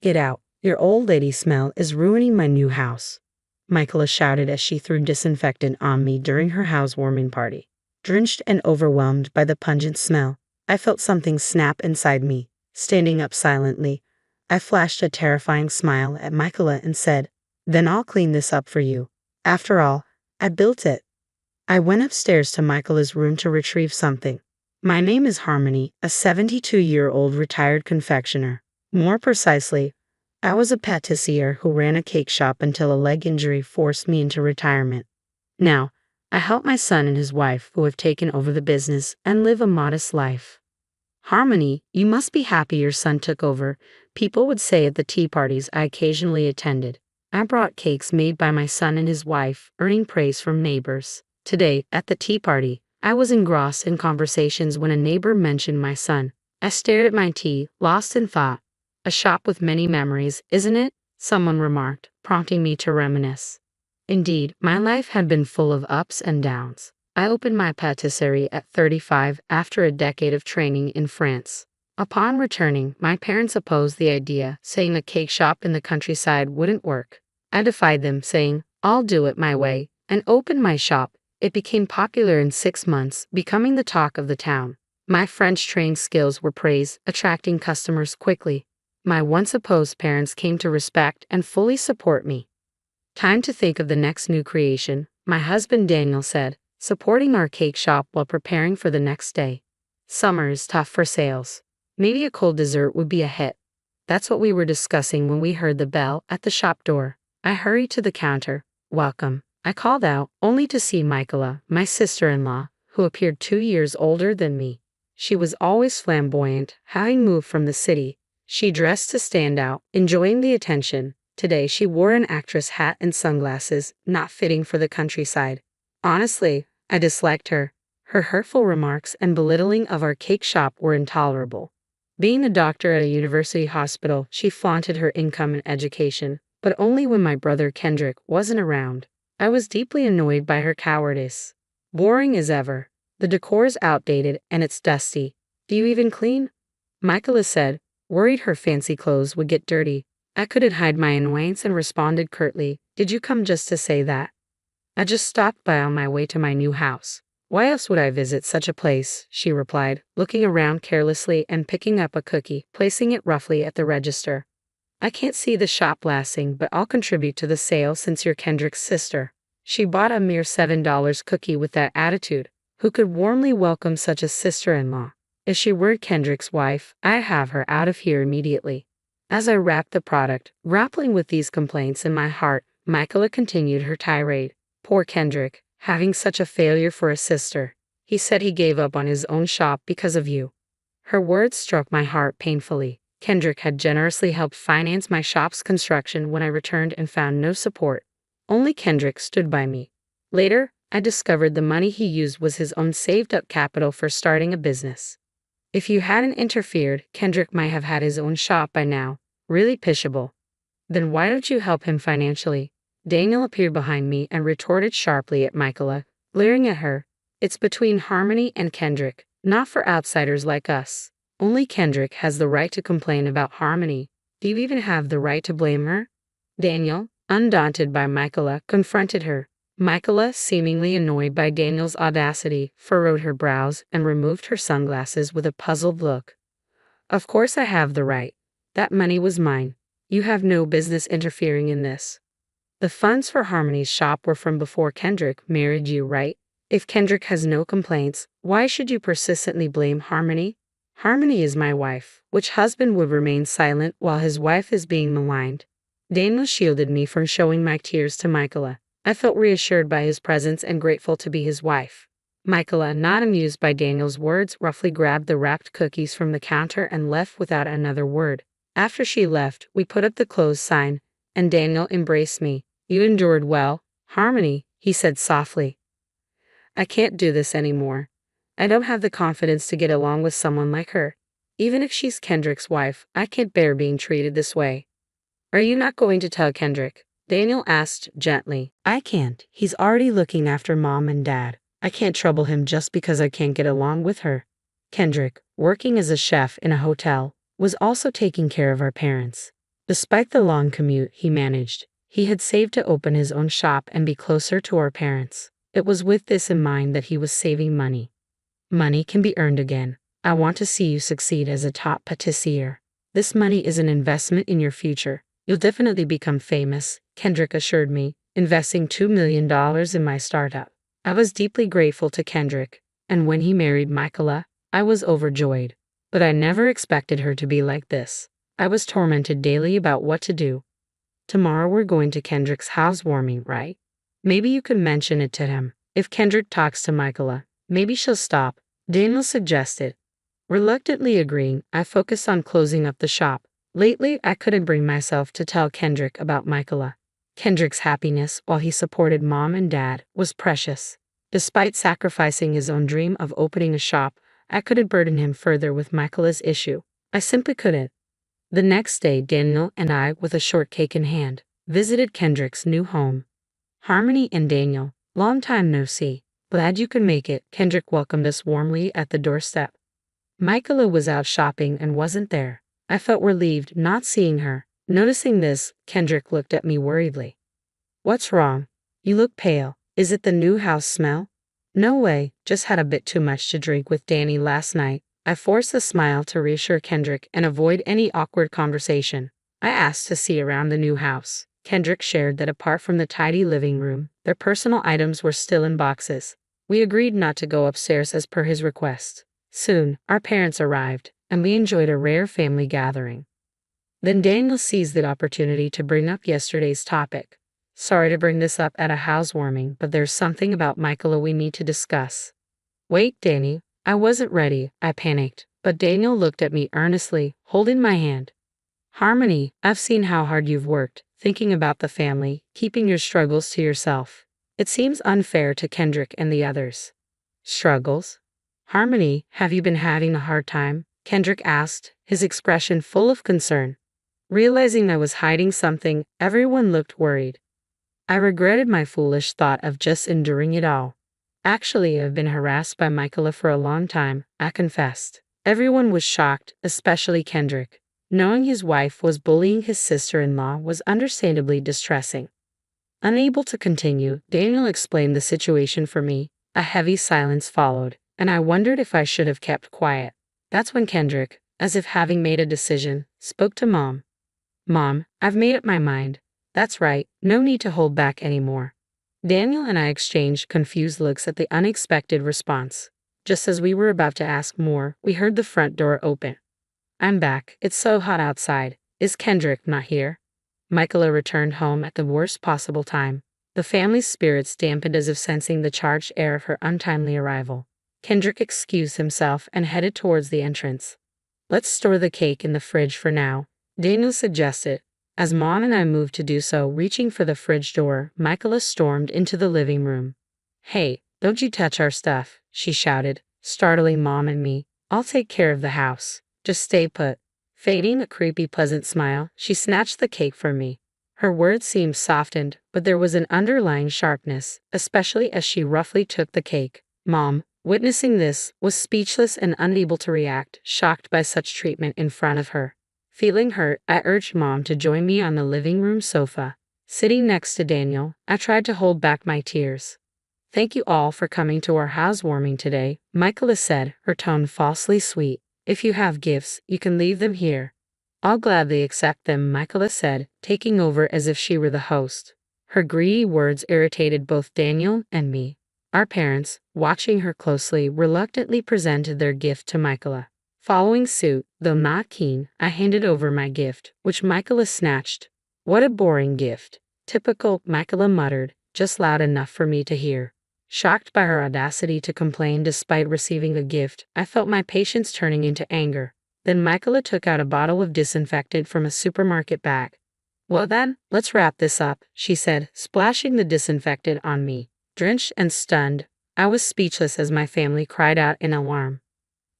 Get out. Your old lady smell is ruining my new house, Michaela shouted as she threw disinfectant on me during her housewarming party. Drenched and overwhelmed by the pungent smell, I felt something snap inside me. Standing up silently, I flashed a terrifying smile at Michaela and said, "Then I'll clean this up for you. After all, I built it." I went upstairs to Michaela's room to retrieve something. My name is Harmony, a 72-year-old retired confectioner. More precisely, I was a patissier who ran a cake shop until a leg injury forced me into retirement. Now, I help my son and his wife who have taken over the business and live a modest life. Harmony, you must be happy your son took over, people would say at the tea parties I occasionally attended. I brought cakes made by my son and his wife, earning praise from neighbors. Today, at the tea party, I was engrossed in conversations when a neighbor mentioned my son. I stared at my tea, lost in thought. "A shop with many memories, isn't it?" someone remarked, prompting me to reminisce. Indeed, my life had been full of ups and downs. I opened my patisserie at 35 after a decade of training in France. Upon returning, my parents opposed the idea, saying a cake shop in the countryside wouldn't work. I defied them, saying, "I'll do it my way," and opened my shop. It became popular in 6 months, becoming the talk of the town. My French trained skills were praised, attracting customers quickly. My once opposed parents came to respect and fully support me. "Time to think of the next new creation," my husband Daniel said, supporting our cake shop while preparing for the next day. "Summer is tough for sales. Maybe a cold dessert would be a hit." That's what we were discussing when we heard the bell at the shop door. I hurried to the counter. "Welcome," I called out, only to see Michaela, my sister-in-law, who appeared 2 years older than me. She was always flamboyant, having moved from the city. She dressed to stand out, enjoying the attention. Today she wore an actress hat and sunglasses, not fitting for the countryside. Honestly, I disliked her. Her hurtful remarks and belittling of our cake shop were intolerable. Being a doctor at a university hospital, she flaunted her income and education, but only when my brother Kendrick wasn't around. I was deeply annoyed by her cowardice. Boring as ever. "The decor's outdated and it's dusty. Do you even clean?" Michaela said, worried her fancy clothes would get dirty. I couldn't hide my annoyance and responded curtly, "Did you come just to say that?" "I just stopped by on my way to my new house. Why else would I visit such a place?" she replied, looking around carelessly and picking up a cookie, placing it roughly at the register. "I can't see the shop lasting, but I'll contribute to the sale since you're Kendrick's sister." She bought a mere $7 cookie with that attitude. Who could warmly welcome such a sister-in-law? If she were Kendrick's wife, I'd have her out of here immediately. As I wrapped the product, grappling with these complaints in my heart, Michaela continued her tirade. "Poor Kendrick, having such a failure for a sister. He said he gave up on his own shop because of you." Her words struck my heart painfully. Kendrick had generously helped finance my shop's construction when I returned and found no support. Only Kendrick stood by me. Later, I discovered the money he used was his own saved-up capital for starting a business. If you hadn't interfered, Kendrick might have had his own shop by now. Really pitiable. "Then why don't you help him financially?" Daniel appeared behind me and retorted sharply at Michaela, glaring at her. "It's between Harmony and Kendrick, not for outsiders like us. Only Kendrick has the right to complain about Harmony. Do you even have the right to blame her?" Daniel, undaunted by Michaela, confronted her. Michaela, seemingly annoyed by Daniel's audacity, furrowed her brows and removed her sunglasses with a puzzled look. "Of course I have the right. That money was mine. You have no business interfering in this. The funds for Harmony's shop were from before Kendrick married you, right? If Kendrick has no complaints, why should you persistently blame Harmony? Harmony is my wife. Which husband would remain silent while his wife is being maligned?" Daniel shielded me from showing my tears to Michaela. I felt reassured by his presence and grateful to be his wife. Michaela, not amused by Daniel's words, roughly grabbed the wrapped cookies from the counter and left without another word. After she left, we put up the closed sign, and Daniel embraced me. "You endured well, Harmony," he said softly. "I can't do this anymore. I don't have the confidence to get along with someone like her. Even if she's Kendrick's wife, I can't bear being treated this way." "Are you not going to tell Kendrick?" Daniel asked gently. "I can't. He's already looking after Mom and Dad. I can't trouble him just because I can't get along with her." Kendrick, working as a chef in a hotel, was also taking care of our parents. Despite the long commute he managed, he had saved to open his own shop and be closer to our parents. It was with this in mind that he was saving money. Money can be earned again. I want to see you succeed as a top patissier. This money is an investment in your future. You'll definitely become famous, Kendrick assured me, investing $2 million in my startup. I was deeply grateful to Kendrick, and when he married Michaela, I was overjoyed. But I never expected her to be like this. I was tormented daily about what to do. Tomorrow we're going to Kendrick's housewarming, right? Maybe you could mention it to him. If Kendrick talks to Michaela, maybe she'll stop, Daniel suggested. Reluctantly agreeing, I focused on closing up the shop. Lately, I couldn't bring myself to tell Kendrick about Michaela. Kendrick's happiness, while he supported mom and dad, was precious. Despite sacrificing his own dream of opening a shop, I couldn't burden him further with Michaela's issue. I simply couldn't. The next day, Daniel and I, with a shortcake in hand, visited Kendrick's new home. Harmony and Daniel, long time no see. Glad you could make it, Kendrick welcomed us warmly at the doorstep. Michaela was out shopping and wasn't there. I felt relieved not seeing her. Noticing this, Kendrick looked at me worriedly. What's wrong? You look pale. Is it the new house smell? No way, just had a bit too much to drink with Danny last night. I forced a smile to reassure Kendrick and avoid any awkward conversation. I asked to see around the new house. Kendrick shared that apart from the tidy living room, their personal items were still in boxes. We agreed not to go upstairs as per his request. Soon, our parents arrived, and we enjoyed a rare family gathering. Then Daniel seized the opportunity to bring up yesterday's topic. Sorry to bring this up at a housewarming, but there's something about Michaela we need to discuss. Wait, Danny. I wasn't ready, I panicked, but Daniel looked at me earnestly, holding my hand. Harmony, I've seen how hard you've worked, thinking about the family, keeping your struggles to yourself. It seems unfair to Kendrick and the others. Struggles? Harmony, have you been having a hard time? Kendrick asked, his expression full of concern. Realizing I was hiding something, everyone looked worried. I regretted my foolish thought of just enduring it all. Actually, I've been harassed by Michaela for a long time, I confessed. Everyone was shocked, especially Kendrick. Knowing his wife was bullying his sister-in-law was understandably distressing. Unable to continue, Daniel explained the situation for me. A heavy silence followed, and I wondered if I should have kept quiet. That's when Kendrick, as if having made a decision, spoke to Mom. Mom, I've made up my mind. That's right, no need to hold back anymore. Daniel and I exchanged confused looks at the unexpected response. Just as we were about to ask more, we heard the front door open. I'm back. It's so hot outside. Is Kendrick not here? Michaela returned home at the worst possible time. The family's spirits dampened as if sensing the charged air of her untimely arrival. Kendrick excused himself and headed towards the entrance. Let's store the cake in the fridge for now, Daniel suggested. As Mom and I moved to do so, reaching for the fridge door, Michaela stormed into the living room. Hey, don't you touch our stuff, she shouted, startling Mom and me. I'll take care of the house. Just stay put. Fading a creepy pleasant smile, she snatched the cake from me. Her words seemed softened, but there was an underlying sharpness, especially as she roughly took the cake. Mom, witnessing this, was speechless and unable to react, shocked by such treatment in front of her. Feeling hurt, I urged Mom to join me on the living room sofa. Sitting next to Daniel, I tried to hold back my tears. Thank you all for coming to our housewarming today, Michaela said, her tone falsely sweet. If you have gifts, you can leave them here. I'll gladly accept them, Michaela said, taking over as if she were the host. Her greedy words irritated both Daniel and me. Our parents, watching her closely, reluctantly presented their gift to Michaela. Following suit, though not keen, I handed over my gift, which Michaela snatched. What a boring gift. Typical, Michaela muttered, just loud enough for me to hear. Shocked by her audacity to complain despite receiving a gift, I felt my patience turning into anger. Then Michaela took out a bottle of disinfectant from a supermarket bag. Well then, let's wrap this up, she said, splashing the disinfectant on me. Drenched and stunned, I was speechless as my family cried out in alarm.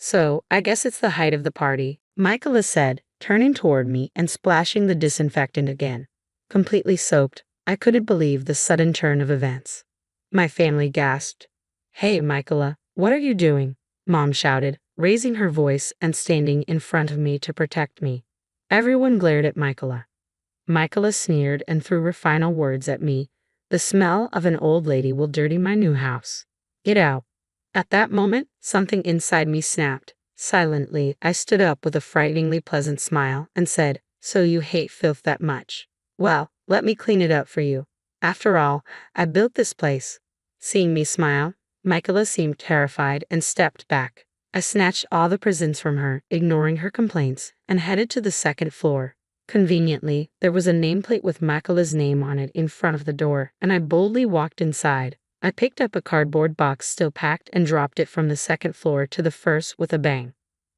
So, I guess it's the height of the party, Michaela said, turning toward me and splashing the disinfectant again. Completely soaked, I couldn't believe the sudden turn of events. My family gasped. Hey, Michaela, what are you doing? Mom shouted, raising her voice and standing in front of me to protect me. Everyone glared at Michaela. Michaela sneered and threw her final words at me. The smell of an old lady will dirty my new house. Get out. At that moment, something inside me snapped. Silently, I stood up with a frighteningly pleasant smile and said, "So you hate filth that much? Well, let me clean it up for you. After all, I built this place." Seeing me smile, Michaela seemed terrified and stepped back. I snatched all the presents from her, ignoring her complaints, and headed to the second floor. Conveniently, there was a nameplate with Michaela's name on it in front of the door, and I boldly walked inside. I picked up a cardboard box still packed and dropped it from the second floor to the first with a bang.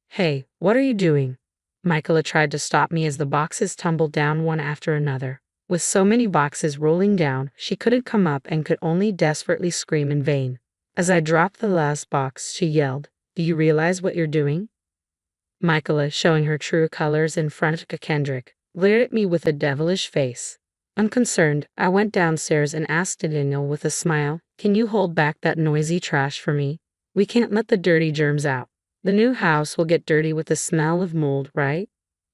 "Hey, what are you doing?" Michaela tried to stop me as the boxes tumbled down one after another. With so many boxes rolling down, she couldn't come up and could only desperately scream in vain. As I dropped the last box, she yelled, "Do you realize what you're doing?" Michaela, showing her true colors in front of Kendrick, glared at me with a devilish face. Unconcerned, I went downstairs and asked Daniel with a smile, "Can you hold back that noisy trash for me? We can't let the dirty germs out. The new house will get dirty with the smell of mold, right?"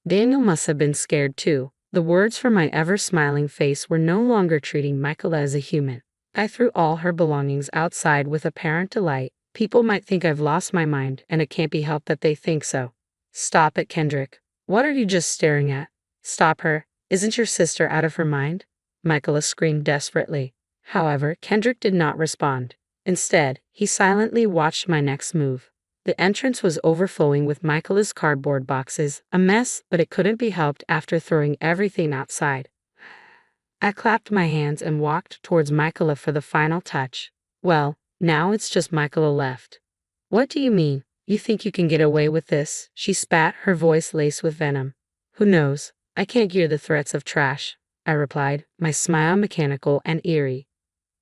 Daniel must have been scared too. The words from my ever-smiling face were no longer treating Michaela as a human. I threw all her belongings outside with apparent delight. People might think I've lost my mind, and it can't be helped that they think so. "Stop it, Kendrick. What are you just staring at? Stop her. Isn't your sister out of her mind?" Michaela screamed desperately. However, Kendrick did not respond. Instead, he silently watched my next move. The entrance was overflowing with Michaela's cardboard boxes, a mess, but it couldn't be helped after throwing everything outside. I clapped my hands and walked towards Michaela for the final touch. "Well, now it's just Michaela left." "What do you mean? You think you can get away with this?" She spat, her voice laced with venom. "Who knows? I can't hear the threats of trash," I replied, my smile mechanical and eerie.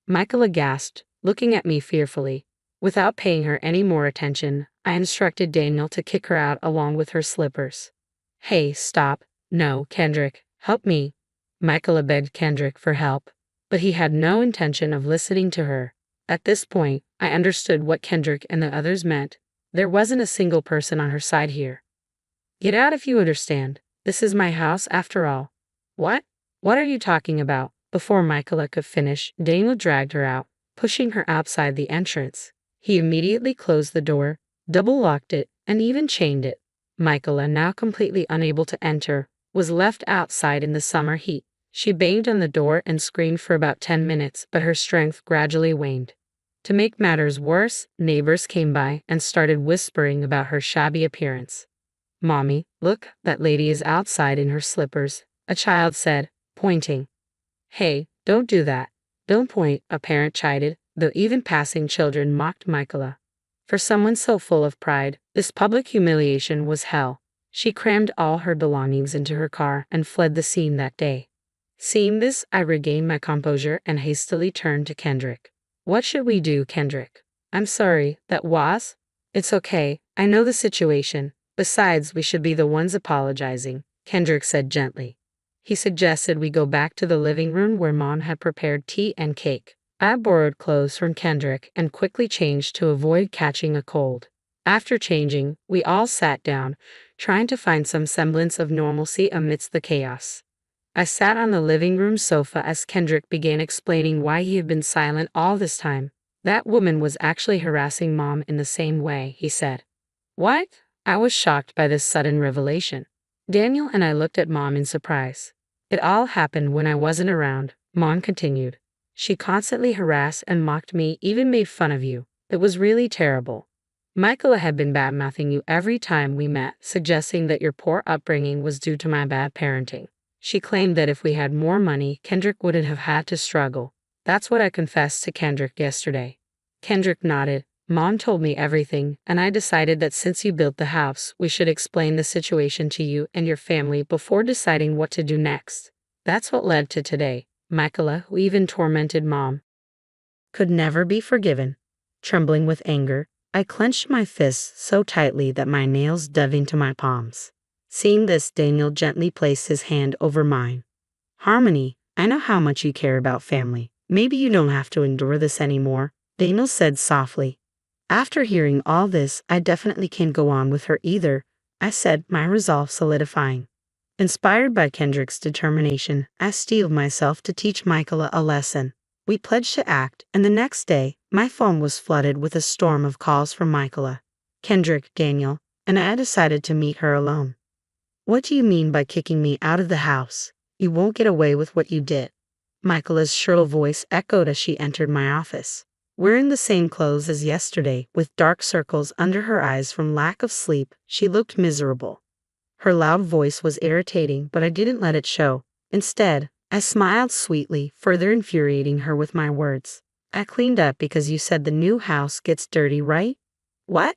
Michaela gasped, looking at me fearfully. Without paying her any more attention, I instructed Daniel to kick her out along with her slippers. "Hey, stop. No, Kendrick, help me." Michaela begged Kendrick for help, but he had no intention of listening to her. At this point, I understood what Kendrick and the others meant. There wasn't a single person on her side here. "Get out if you understand. This is my house after all." "What? What are you talking about?" Before Michaela could finish, Daniel dragged her out, pushing her outside the entrance. He immediately closed the door, double-locked it, and even chained it. Michaela, now completely unable to enter, was left outside in the summer heat. She banged on the door and screamed for about 10 minutes, but her strength gradually waned. To make matters worse, neighbors came by and started whispering about her shabby appearance. "Mommy, look, that lady is outside in her slippers," a child said, pointing. "Hey, don't do that. Don't point," a parent chided, though even passing children mocked Michaela. For someone so full of pride, this public humiliation was hell. She crammed all her belongings into her car and fled the scene that day. Seeing this, I regained my composure and hastily turned to Kendrick. "What should we do, Kendrick?" "I'm sorry, that was?" "It's okay, I know the situation. Besides, we should be the ones apologizing," Kendrick said gently. He suggested we go back to the living room where Mom had prepared tea and cake. I borrowed clothes from Kendrick and quickly changed to avoid catching a cold. After changing, we all sat down, trying to find some semblance of normalcy amidst the chaos. I sat on the living room sofa as Kendrick began explaining why he had been silent all this time. "That woman was actually harassing Mom in the same way," he said. "What?" I was shocked by this sudden revelation. Daniel and I looked at Mom in surprise. "It all happened when I wasn't around," Mom continued. "She constantly harassed and mocked me, even made fun of you. It was really terrible. Michaela had been bad-mouthing you every time we met, suggesting that your poor upbringing was due to my bad parenting. She claimed that if we had more money, Kendrick wouldn't have had to struggle. That's what I confessed to Kendrick yesterday." Kendrick nodded. "Mom told me everything, and I decided that since you built the house, we should explain the situation to you and your family before deciding what to do next. That's what led to today." Michaela, who even tormented Mom, could never be forgiven. Trembling with anger, I clenched my fists so tightly that my nails dug into my palms. Seeing this, Daniel gently placed his hand over mine. "Harmony, I know how much you care about family. Maybe you don't have to endure this anymore," Daniel said softly. "After hearing all this, I definitely can't go on with her either," I said, my resolve solidifying. Inspired by Kendrick's determination, I steeled myself to teach Michaela a lesson. We pledged to act, and the next day, my phone was flooded with a storm of calls from Michaela, Kendrick, Daniel, and I decided to meet her alone. What do you mean by kicking me out of the house? You won't get away with what you did. Michaela's shrill voice echoed as she entered my office. Wearing the same clothes as yesterday, with dark circles under her eyes from lack of sleep, she looked miserable. Her loud voice was irritating, but I didn't let it show. Instead, I smiled sweetly, further infuriating her with my words. I cleaned up because you said the new house gets dirty, right? What?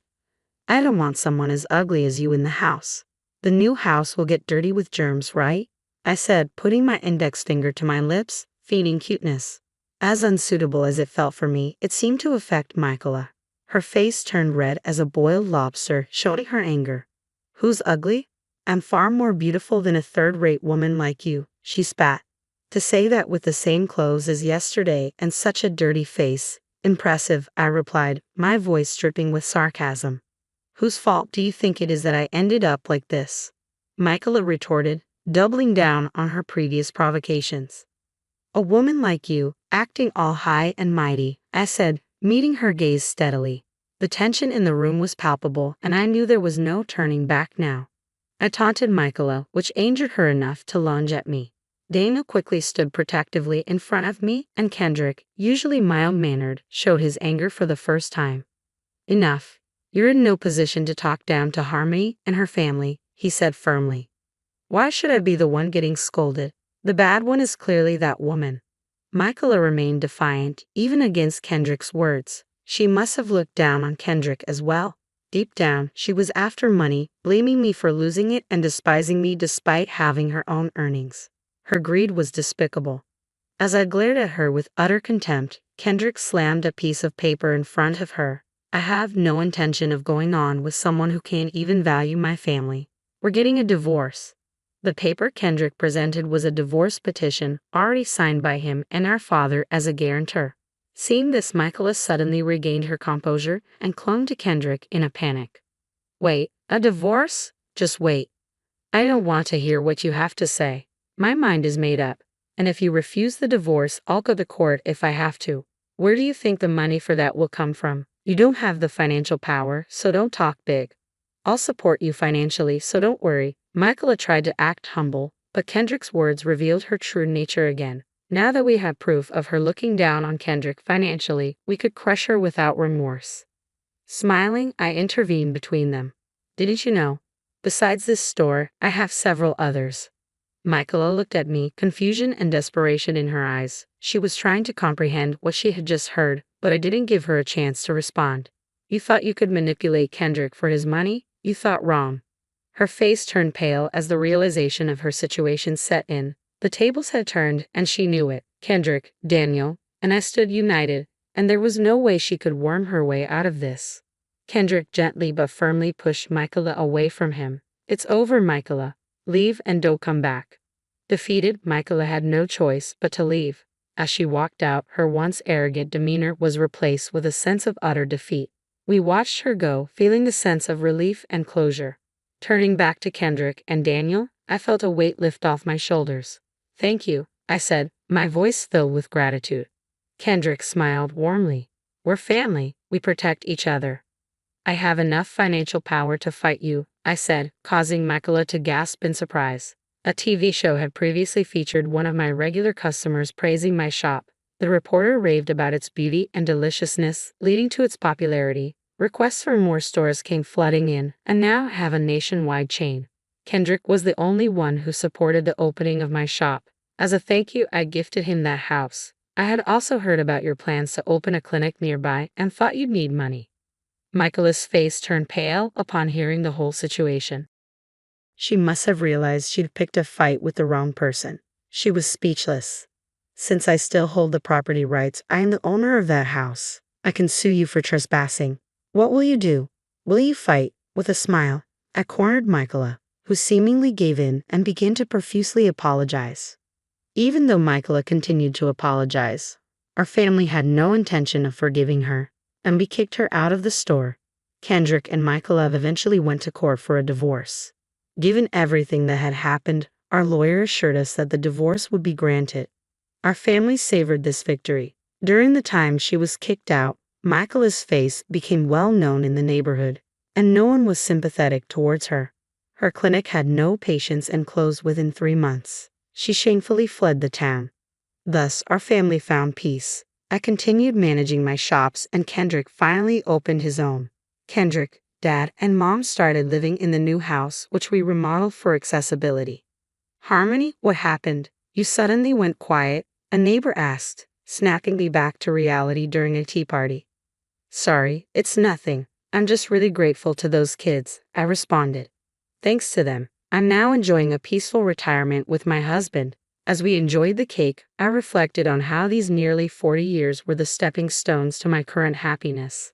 I don't want someone as ugly as you in the house. The new house will get dirty with germs, right? I said, putting my index finger to my lips, feigning cuteness. As unsuitable as it felt for me, it seemed to affect Michaela. Her face turned red as a boiled lobster, showing her anger. Who's ugly? I'm far more beautiful than a third-rate woman like you, she spat. To say that with the same clothes as yesterday and such a dirty face. Impressive, I replied, my voice dripping with sarcasm. Whose fault do you think it is that I ended up like this? Michaela retorted, doubling down on her previous provocations. A woman like you, acting all high and mighty, I said, meeting her gaze steadily. The tension in the room was palpable, and I knew there was no turning back now. I taunted Michaela, which angered her enough to lunge at me. Daniel quickly stood protectively in front of me, and Kendrick, usually mild-mannered, showed his anger for the first time. Enough. You're in no position to talk down to Harmony and her family, he said firmly. Why should I be the one getting scolded? The bad one is clearly that woman. Michaela remained defiant, even against Kendrick's words. She must have looked down on Kendrick as well. Deep down, she was after money, blaming me for losing it and despising me despite having her own earnings. Her greed was despicable. As I glared at her with utter contempt, Kendrick slammed a piece of paper in front of her. I have no intention of going on with someone who can't even value my family. We're getting a divorce. The paper Kendrick presented was a divorce petition already signed by him and our father as a guarantor. Seeing this, Michaela suddenly regained her composure and clung to Kendrick in a panic. Wait, a divorce? Just wait. I don't want to hear what you have to say. My mind is made up, and if you refuse the divorce, I'll go to court if I have to. Where do you think the money for that will come from? You don't have the financial power, so don't talk big. I'll support you financially, so don't worry. Michaela tried to act humble, but Kendrick's words revealed her true nature again. Now that we have proof of her looking down on Kendrick financially, we could crush her without remorse. Smiling, I intervened between them. Didn't you know? Besides this store, I have several others. Michaela looked at me, confusion and desperation in her eyes. She was trying to comprehend what she had just heard, but I didn't give her a chance to respond. You thought you could manipulate Kendrick for his money? You thought wrong. Her face turned pale as the realization of her situation set in. The tables had turned, and she knew it. Kendrick, Daniel, and I stood united, and there was no way she could worm her way out of this. Kendrick gently but firmly pushed Michaela away from him. It's over, Michaela. Leave and don't come back. Defeated, Michaela had no choice but to leave. As she walked out, her once arrogant demeanor was replaced with a sense of utter defeat. We watched her go, feeling the sense of relief and closure. Turning back to Kendrick and Daniel, I felt a weight lift off my shoulders. Thank you, I said, my voice filled with gratitude. Kendrick smiled warmly. We're family, we protect each other. I have enough financial power to fight you, I said, causing Michaela to gasp in surprise. A TV show had previously featured one of my regular customers praising my shop. The reporter raved about its beauty and deliciousness, leading to its popularity. Requests for more stores came flooding in, and now I have a nationwide chain. Kendrick was the only one who supported the opening of my shop. As a thank you, I gifted him that house. I had also heard about your plans to open a clinic nearby and thought you'd need money. Michaela's face turned pale upon hearing the whole situation. She must have realized she'd picked a fight with the wrong person. She was speechless. Since I still hold the property rights, I am the owner of that house. I can sue you for trespassing. What will you do? Will you fight? With a smile, I cornered Michaela, who seemingly gave in and began to profusely apologize. Even though Michaela continued to apologize, our family had no intention of forgiving her, and we kicked her out of the store. Kendrick and Michaela eventually went to court for a divorce. Given everything that had happened, Our lawyer assured us that the divorce would be granted. Our family savored this victory. During the time she was kicked out, Michaela's face became well known in the neighborhood, and no one was sympathetic towards her. Her clinic had no patients and closed within 3 months. She shamefully fled the town. Thus, our family found peace. I continued managing my shops, and Kendrick finally opened his own. Kendrick, Dad, and Mom started living in the new house, which we remodeled for accessibility. Harmony, what happened? You suddenly went quiet, a neighbor asked, snapping me back to reality during a tea party. Sorry, it's nothing. I'm just really grateful to those kids, I responded. Thanks to them, I'm now enjoying a peaceful retirement with my husband. As we enjoyed the cake, I reflected on how these nearly 40 years were the stepping stones to my current happiness.